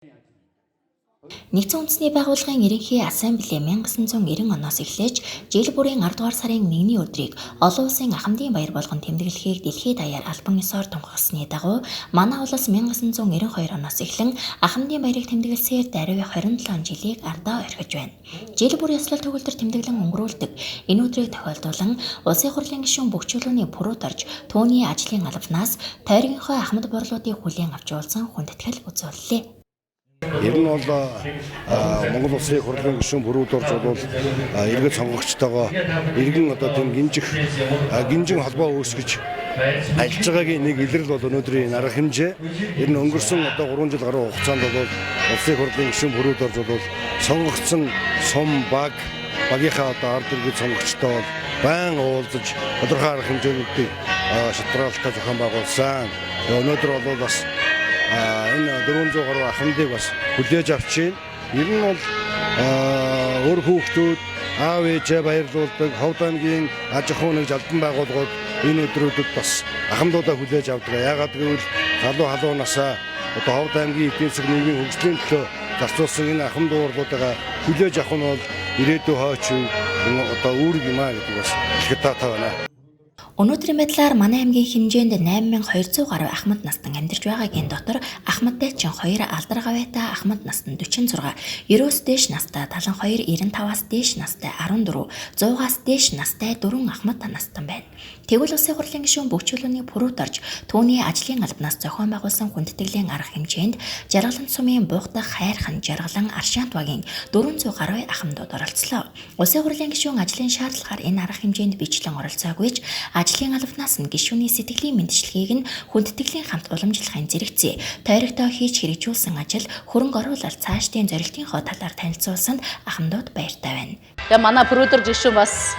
Нэгдсэн үндэсний байгууллагын ерөнхий ассамбле 1990 оноос эхлэж жил бүрийн 10 дугаар сарын 1-ний өдрийг олон улсын ахмадын баяр болгон тэмдэглэхийг дэлхийд даяар албан ёсоор тунхагласны дагуу манай улс 1992 оноос эхлэн ахмадын баярыг тэмдэглэсээр даруй 27 жилийг ардаа орхиж байна. Жил бүр ёслол төгөлдөр тэмдэглэн өнгөрүүлдэг энэ өдрийг тохиолдуулан улсын хурлын гишүүн бүх чөлөөний пүрүүт орж түүний ажлын албанаас тойргийнхоо ахмад борлуудыг хүлээн авч уулзсан хүндэтгэл үзүүллээ. Ер нь бол Монгол Улсын хурлын гишүүн бүрүүд орж бол иргэд сонгогчтойгоо иргэн одоо тийм гинжин холбоо үүсгэж ажиллаж байгаагийн нэг илрэл бол өнөөдрийн арга хэмжээ. Ер нь өнгөрсөн одоо 3 жил гаруй хугацаанд бол Улсын хурлын гишүүн бүрүүд орж бол сонгогдсон сум багийнхаа одоо ард иргэд сонгогчтой бол байн уулзаж тодорхой арга хэмжээнүүдийг шалтгаалалтаа зохион байгуулсан. Өнөөдөр бол бас энэ 400 гаруй ахмадыг бас хүлээж авч байна. Ер нь бол өөр хүүхдүүд аав ээжээ баярлуулдаг Ховд аймгийн аж ахуйн нэгж албан байгууллагууд энэ өдрүүдэд бас ахмадуудаа хүлээж авдаг. Яагаад гэвэл залуу халуун насаа одоо Ховд аймгийн эдийн засаг нийгмийн хөгжлийн төлөө зарцуулсан энэ ахмад уурлуудаа хүлээж авах нь бол ирээдүйн хойч одоо үүрэг юм аа гэдэг бас их таатай байна. Өнөөдрийн байдлаар манай аймгийн хэмжээнд 8200 гаруй ахмад настан амьдарч байгаагийн дотор ахмадтай чинь 2 алдар гавьяатай ахмад настан 46, 90-с дээш настай 72, 95-аас дээш настай 14, 100-аас дээш настай 4 ахмад настан байна. Тэгвэл улсын хурлын гишүүн бүх чөлөөний пүрүүт орж түүний ажлын албанаас зохион байгуулсан хүндэтгэлийн арга хэмжээнд Жаргалан сумын буухдаг хайрхан Жаргалан Аршаант багийн 400 гаруй ахмадууд оролцлоо. Улсын хурлын гишүүн ажлын шаардлагаар энэ арга хэмжээнд бичлэн оролцоагүй ч ажлын албанаас нь гишүүний сэтгэлийн мэндчилгээг нь хүндэтгэлийн хамт уламжлахын зэрэгцээ тойрогтой хийж хэрэгжүүлсэн ажил хөрөнгө оруулалт цаашдын зорилтынхоо талаар танилцуулсанд ахмадууд баяртай байна. Тэгээ манай продюсер гишүүн бас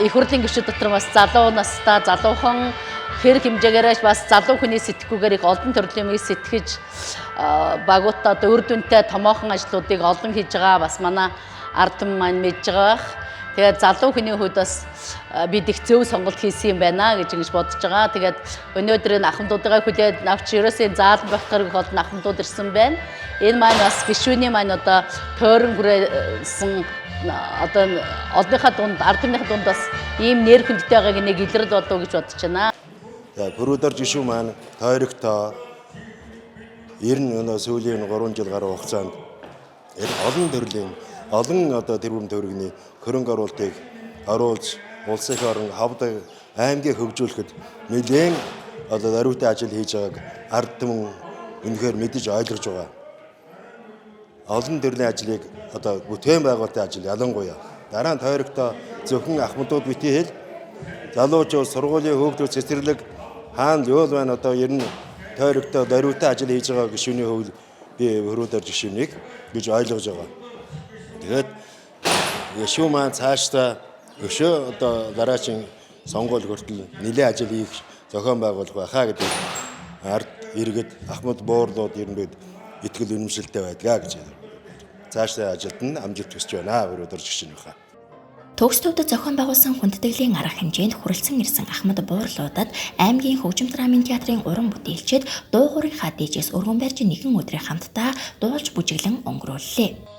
их хурлын гишүүд дотор бас залуу настай залуухан хэрэг хэмжээгээрээ бас залуу хүний сэтгэхүйгээр их олон төрлийн юмыг сэтгэж багуудаа одоо үр дүнтэй томоохон ажлуудыг олон хийж байгаа бас манай ард түмэн маань мэдж байгаа. Тэгээд залуу хүний хувьд бас бид их зөв сонголт хийсэн юм байна гэж ингэж бодож байгаа. Тэгээд өнөөдөр энэ ахмадуудаа хүлээд авч ерөөсөө заалан байх хэрэг олон ахмадууд ирсэн байна. Энэ маань бас гишүүний маань одоо тойрон хүрээсэн одоо олонныхаа дунд ард түмнийхээ дунд бас ийм нэр хүндтэй байгааг нэг илрэл болов гэж бодож байна. Бүрүүдэр гишүүн маань тойрогтой ер нь сүүлийн 3 жил гаруй хугацаанд олон төрлийн олон одоо тэрбум төгрөгийн хөрөнгө оруулалтыг оруулж улсын орон Ховд аймгийг хөгжүүлэхэд нэлээд одоо даруйтай ажил хийж байгааг ард түмэн үнэхээр мэдэж ойлгож байгаа. Олон төрлийн ажлыг одоо бүтээн байгуулалтын ажил ялангуяа дараа нь тойрогтой зөвхөн ахмадууд битгий хэл залуучууд сургуулийн хөөгдөл цэцэрлэг хаана юу байна одоо ер нь тойрогтой даруйтай ажил хийж байгаа гишүүний хувьд би өрөөдөр гишүүнийг гэж ойлгож байгаа. Тэгээд гишүүн маань цаашдаа өшөө одоо дараагийн сонгуул хүртэл нэлээд ажил хийх зохион байгуулах байхаа гэдэг ард иргэд ахмад буурлууд ерөнхийд итгэл үнэмшилтэй байдгаа гэж цаашдаа ажилд нь амжилт хүсэж байна өрөөдөр гишүүнийхээ. Төгс төвдөд зохион байгуулсан хүндэтгэлийн арга хэмжээнд хүрэлцэн ирсэн ахмад буурлуудад аймгийн хөгжим драмын театрын уран бүтээлчид дуу хоорынхаа дээжээс өргөн барьж нэгэн өдрийн хамтдаа дуулж бүжиглэн өнгөрүүллээ.